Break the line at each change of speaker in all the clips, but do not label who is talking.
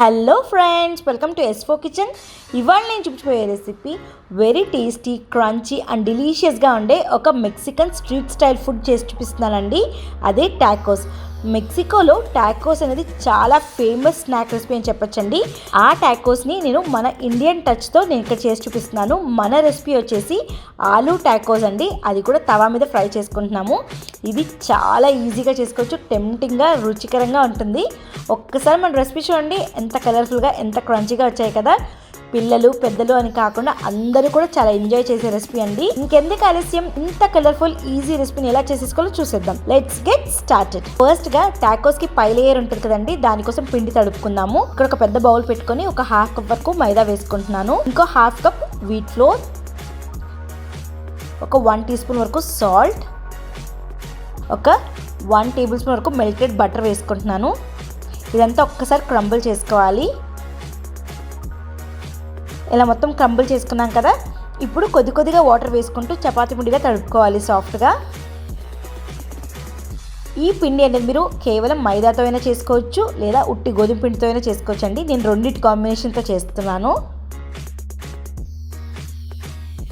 Hello friends, welcome to S4 kitchen. ఇవాళ నేను చూపించబోయే recipe very tasty, crunchy and డెలీషియస్గా ఉండే ఒక మెక్సికన్ స్ట్రీట్ స్టైల్ ఫుడ్ చేసి చూపిస్తున్నానండి. అదే టాకోస్. మెక్సికోలో టాకోస్ అనేది చాలా ఫేమస్ స్నాక్ రెసిపీ అని చెప్పొచ్చండి. ఆ టాకోస్ని నేను మన ఇండియన్ టచ్తో నేను ఇక్కడ చేసి చూపిస్తున్నాను. మన రెసిపీ వచ్చేసి ఆలూ టాకోస్ అండి. అది కూడా తవా మీద ఫ్రై చేసుకుంటున్నాము. ఇది చాలా ఈజీగా చేసుకోవచ్చు, టెంప్టింగ్గా, రుచికరంగా ఉంటుంది. ఒక్కసారి మన రెసిపీ చూడండి, ఎంత కలర్ఫుల్గా, ఎంత క్రంచీగా వచ్చాయి కదా. పిల్లలు పెద్దలు అని కాకుండా అందరూ కూడా చాలా ఎంజాయ్ చేసే రెసిపీ అండి. ఇంకెందుకు ఆలస్యం, ఇంత కలర్ఫుల్ ఈజీ రెసిపీని ఎలా చేసేసుకోవాలో చూసేద్దాం. Let's get started. ఫస్ట్ గా టాకోస్ కి పై లేయర్ ఉంటుంది కదండి, దానికోసం పిండి తడుపుకుందాము. ఇక్కడ ఒక పెద్ద బౌల్ పెట్టుకొని ఒక హాఫ్ కప్ వరకు మైదా వేసుకుంటున్నాను. ఇంకో హాఫ్ కప్ వీట్ ఫ్లోర్, ఒక 1 టీ స్పూన్ వరకు సాల్ట్, ఒక 1 టేబుల్ స్పూన్ వరకు మెల్టెడ్ బటర్ వేసుకుంటున్నాను. ఇదంతా ఒక్కసారి క్రంబుల్ చేసుకోవాలి. ఇలా మొత్తం క్రంబుల్ చేసుకున్నాం కదా. ఇప్పుడు కొద్దిగా వాటర్ వేసుకుంటూ చపాతీ పిండిగా తడుపుకోవాలి సాఫ్ట్గా. ఈ పిండి అనేది మీరు కేవలం మైదాతో అయినా చేసుకోవచ్చు, లేదా ఉట్టి గోధుమ పిండితో అయినా చేసుకోవచ్చు అండి. నేను రెండింటి కాంబినేషన్తో చేస్తున్నాను.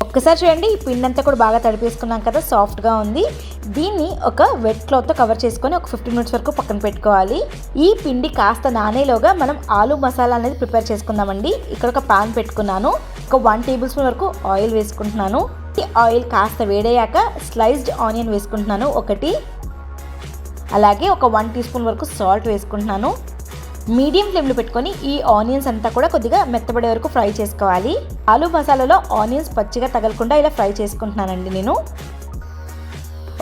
ఒక్కసారి చూడండి, ఈ పిండి అంతా కూడా బాగా తడిపేసుకున్నాం కదా, సాఫ్ట్గా ఉంది. దీన్ని ఒక వెట్ క్లాత్తో కవర్ చేసుకొని ఒక 15 మినిట్స్ వరకు పక్కన పెట్టుకోవాలి. ఈ పిండి కాస్త నానేలోగా మనం ఆలూ మసాలా అనేది ప్రిపేర్ చేసుకుందామండి. ఇక్కడ ఒక పాన్ పెట్టుకున్నాను. ఒక 1 టేబుల్ స్పూన్ వరకు ఆయిల్ వేసుకుంటున్నాను. ఈ ఆయిల్ కాస్త వేడయ్యాక స్లైస్డ్ ఆనియన్ వేసుకుంటున్నాను ఒకటి. అలాగే ఒక 1 టీ స్పూన్ వరకు సాల్ట్ వేసుకుంటున్నాను. మీడియం ఫ్లేమ్లో పెట్టుకొని ఈ ఆనియన్స్ అంతా కూడా కొద్దిగా మెత్తబడే వరకు ఫ్రై చేసుకోవాలి. ఆలూ మసాలాలో ఆనియన్స్ పచ్చిగా తగలకుండా ఇలా ఫ్రై చేసుకుంటున్నానండి నేను.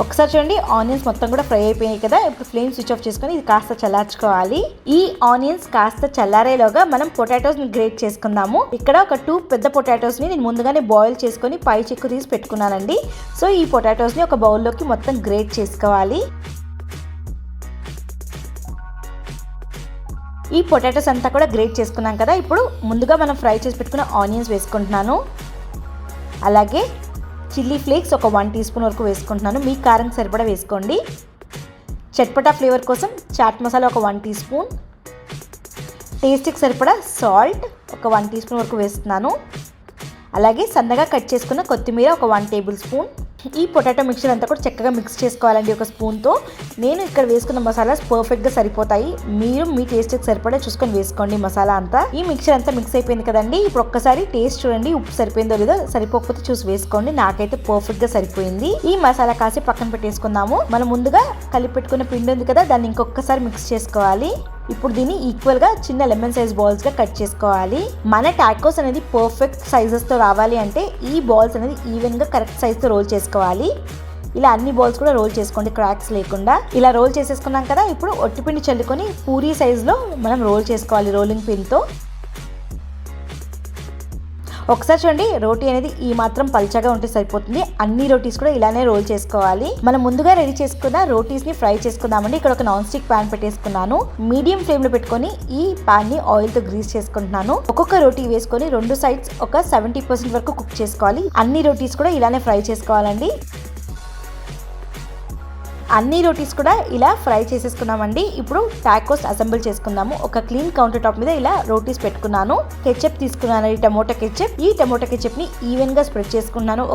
ఒకసారి చూడండి, ఆనియన్స్ మొత్తం కూడా ఫ్రై అయిపోయాయి కదా. ఇప్పుడు ఫ్లేమ్ స్విచ్ ఆఫ్ చేసుకొని ఇది కాస్త చల్లార్చుకోవాలి. ఈ ఆనియన్స్ కాస్త చల్లారేలోగా మనం పొటాటోస్ని గ్రేట్ చేసుకుందాము. ఇక్కడ ఒక 2 పెద్ద పొటాటోస్ని నేను ముందుగానే బాయిల్ చేసుకొని పై చిక్కు తీసి పెట్టుకున్నానండి. సో ఈ పొటాటోస్ని ఒక బౌల్లోకి మొత్తం గ్రేట్ చేసుకోవాలి. ఈ పొటాటోస్ అంతా కూడా గ్రేట్ చేసుకున్నాం కదా. ఇప్పుడు ముందుగా మనం ఫ్రై చేసి పెట్టుకున్న ఆనియన్స్ వేసుకుంటున్నాను. అలాగే చిల్లీ ఫ్లేక్స్ ఒక 1 టీ స్పూన్ వరకు వేసుకుంటున్నాను. మీ కారం సరిపడా వేసుకోండి. చట్పటా ఫ్లేవర్ కోసం చాట్ మసాలా ఒక 1 టీ స్పూన్, టేస్ట్కి సరిపడా సాల్ట్ ఒక 1 టీ స్పూన్ వరకు వేస్తున్నాను. అలాగే సన్నగా కట్ చేసుకున్న కొత్తిమీర ఒక 1 టేబుల్ స్పూన్. ఈ పొటాటో మిక్చర్ అంతా కూడా చక్కగా మిక్స్ చేసుకోవాలండి ఒక స్పూన్తో. నేను ఇక్కడ వేసుకున్న మసాలాస్ పర్ఫెక్ట్గా సరిపోతాయి. మీరు మీ టేస్ట్కి సరిపడా చూసుకొని వేసుకోండి మసాలా అంతా. ఈ మిక్చర్ అంతా మిక్స్ అయిపోయింది కదండి. ఇప్పుడు ఒక్కసారి టేస్ట్ చూడండి, ఉప్పు సరిపోయిందో లేదో. సరిపోకపోతే చూసి వేసుకోండి. నాకైతే పర్ఫెక్ట్గా సరిపోయింది. ఈ మసాలా కాసి పక్కన పెట్టేసుకుందాము. మనం ముందుగా కలిపి పెట్టుకున్న పిండి ఉంది కదా, దాన్ని ఇంకొకసారి మిక్స్ చేసుకోవాలి. ఇప్పుడు దీన్ని ఈక్వల్గా చిన్న లెమన్ సైజ్ బాల్స్గా కట్ చేసుకోవాలి. మన టాకోస్ అనేది పర్ఫెక్ట్ సైజెస్తో రావాలి అంటే ఈ బాల్స్ అనేది ఈవెన్గా కరెక్ట్ సైజ్తో రోల్ చేసుకోవాలి. ఇలా అన్ని బాల్స్ కూడా రోల్ చేసుకోండి, క్రాక్స్ లేకుండా. ఇలా రోల్ చేసేసుకున్నాం కదా. ఇప్పుడు ఒట్టిపిండి చల్లుకొని పూరీ సైజులో మనం రోల్ చేసుకోవాలి రోలింగ్ పిన్తో. ఒకసారి చూడండి, రోటీ అనేది ఈ మాత్రం పల్చగా ఉంటే సరిపోతుంది. అన్ని రోటీస్ కూడా ఇలానే రోల్ చేసుకోవాలి. మనం ముందుగా రెడీ చేసుకున్న రోటీస్ ని ఫ్రై చేసుకుందామండి. ఇక్కడ ఒక నాన్ స్టిక్ ప్యాన్ పెట్టేసుకున్నాను. మీడియం ఫ్లేమ్ లో పెట్టుకొని ఈ ప్యాన్ ని ఆయిల్ తో గ్రీస్ చేసుకుంటున్నాను. ఒక్కొక్క రోటీ వేసుకొని 2 సైడ్స్ ఒక 70% వరకు కుక్ చేసుకోవాలి. అన్ని రోటీస్ కూడా ఇలానే ఫ్రై చేసుకోవాలండి. అన్ని రోటీస్ కూడా ఇలా ఫ్రై చేసేసుకున్నామండి. ఇప్పుడు టాకోస్ అసెంబుల్ చేసుకుందాము. ఒక క్లీన్ కౌంటర్ టాప్ మీద ఇలా రోటీస్ పెట్టుకున్నాను. కెచప్ తీసుకున్నాను, టమోటా కెచప్. ఈ టమోటా కెచప్ని ఈవెన్గా స్ప్రెడ్ చేసుకున్నాను.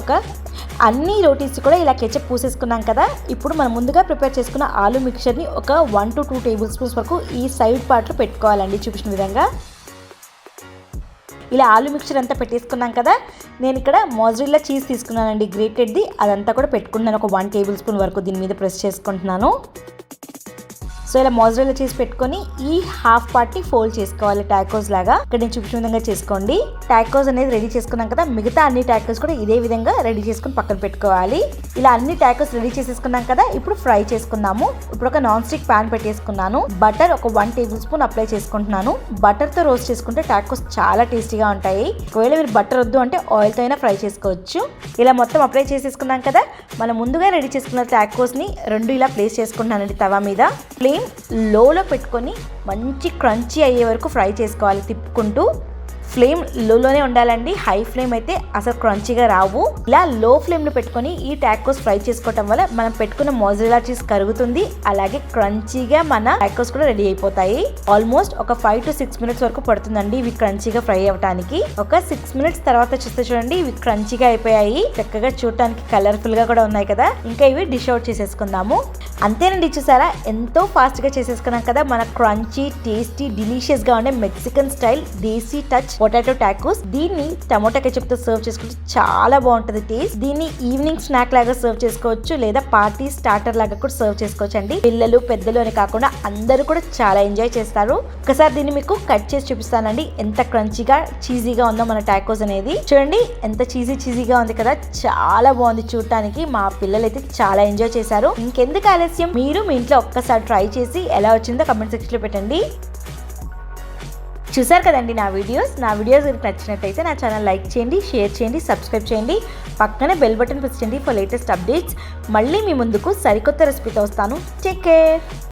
అన్ని రోటీస్ కూడా ఇలా కెచప్ పూసేసుకున్నాం కదా. ఇప్పుడు మనం ముందుగా ప్రిపేర్ చేసుకున్న ఆలూ మిక్చర్ని ఒక 1 to 2 టేబుల్ స్పూన్స్ వరకు ఈ సైడ్ పార్ట్లో పెట్టుకోవాలండి చూపించిన విధంగా. ఇలా ఆలూ మిక్చర్ అంతా పెట్టేసుకున్నాం కదా. నేను ఇక్కడ మోజరెల్లా చీజ్ తీసుకున్నానండి, గ్రేటెడ్ది. అదంతా కూడా పెట్టుకుంటున్నాను. ఒక 1 టేబుల్ స్పూన్ వరకు దీని మీద ప్రెస్ చేసుకుంటున్నాను. సో ఇలా మోజరెల్లా చీజ్ పెట్టుకొని ఈ హాఫ్ పార్ట్ని ఫోల్డ్ చేసుకోవాలి టాకోస్ లాగా. ఇక్కడ నేను చూపించిన విధంగా చేసుకోండి. టాకోస్ అనేది రెడీ చేసుకున్నాం కదా. మిగతా అన్ని టాకోస్ కూడా ఇదే విధంగా రెడీ చేసుకుని పక్కన పెట్టుకోవాలి. ఇలా అన్ని టాకోస్ రెడీ చేసేసుకున్నాం కదా. ఇప్పుడు ఫ్రై చేసుకుందాము. ఇప్పుడు ఒక నాన్ స్టిక్ ప్యాన్ పెట్టేసుకున్నాను. బటర్ ఒక 1 టేబుల్ స్పూన్ అప్లై చేసుకుంటున్నాను. బటర్తో రోస్ట్ చేసుకుంటే టాకోస్ చాలా టేస్టీగా ఉంటాయి. ఒకవేళ మీరు బటర్ వద్దు అంటే ఆయిల్తో అయినా ఫ్రై చేసుకోవచ్చు. ఇలా మొత్తం అప్లై చేసేసుకున్నాం కదా. మనం ముందుగా రెడీ చేసుకున్న టాకోస్ని 2 ఇలా ప్లేస్ చేసుకుంటున్నానండి తవా మీద. ఫ్లేమ్ లోలో పెట్టుకొని మంచి క్రంచీ అయ్యే వరకు ఫ్రై చేసుకోవాలి తిప్పుకుంటూ. ఫ్లేమ్ లోనే ఉండాలండి, హై ఫ్లేమ్ అయితే అసలు క్రంచీగా రావు. ఇలా లో ఫ్లేమ్ లో పెట్టుకొని ఈ టాకోస్ ఫ్రై చేసుకోవటం వల్ల మనం పెట్టుకున్న మోజరెల్లా చీజ్ కరుగుతుంది, అలాగే క్రంచీగా మన టాకోస్ కూడా రెడీ అయిపోతాయి. ఆల్మోస్ట్ ఒక 5 to 6 minutes వరకు పడుతుందండి ఇవి క్రంచీగా ఫ్రై అవ్వడానికి. ఒక 6 minutes తర్వాత చూస్తే చూడండి ఇవి క్రంచీగా అయిపోయాయి, చక్కగా చూడటానికి కలర్ఫుల్ గా కూడా ఉన్నాయి కదా. ఇంకా ఇవి డిష్ అవుట్ చేసేసుకుందాము. అంతేనండి, చూసారా ఎంతో ఫాస్ట్ గా చేసేసుకున్నాం కదా మన క్రంచీ, టేస్టీ, డిలీషియస్ గా ఉండే మెక్సికన్ స్టైల్ దేశీ టచ్ పొటాటో టాకోస్. దీన్ని టమోటా కెచప్ తో సర్వ్ చేసుకుంటే చాలా బాగుంటది టేస్ట్. దీన్ని ఈవినింగ్ స్నాక్ లాగా సర్వ్ చేసుకోవచ్చు, లేదా పార్టీ స్టార్టర్ లాగా కూడా సర్వ్ చేసుకోవచ్చు అండి. పిల్లలు పెద్దలు అని కాకుండా అందరూ కూడా చాలా ఎంజాయ్ చేస్తారు. ఒకసారి దీన్ని మీకు కట్ చేసి చూపిస్తానండి ఎంత క్రంచీగా చీజీగా ఉందో మన టాకోస్ అనేది. చూడండి ఎంత చీజీగా ఉంది కదా, చాలా బాగుంది చూడటానికి. మా పిల్లలు అయితే చాలా ఎంజాయ్ చేశారు. ఇంకెందుకు ఆలస్యం, మీరు మీ ఇంట్లో ఒక్కసారి ట్రై చేసి ఎలా వచ్చిందో కమెంట్ సెక్షన్ లో పెట్టండి. చూసారు కదండి నా వీడియోస్ మీకు నచ్చినట్టయితే నా ఛానల్ లైక్ చేయండి, షేర్ చేయండి, సబ్స్క్రైబ్ చేయండి, పక్కనే బెల్ బటన్ ప్రెస్ చేయండి ఫర్ లేటెస్ట్ అప్డేట్స్. మళ్ళీ మీ ముందుకు సరికొత్త రెసిపీతో వస్తాను. Take care.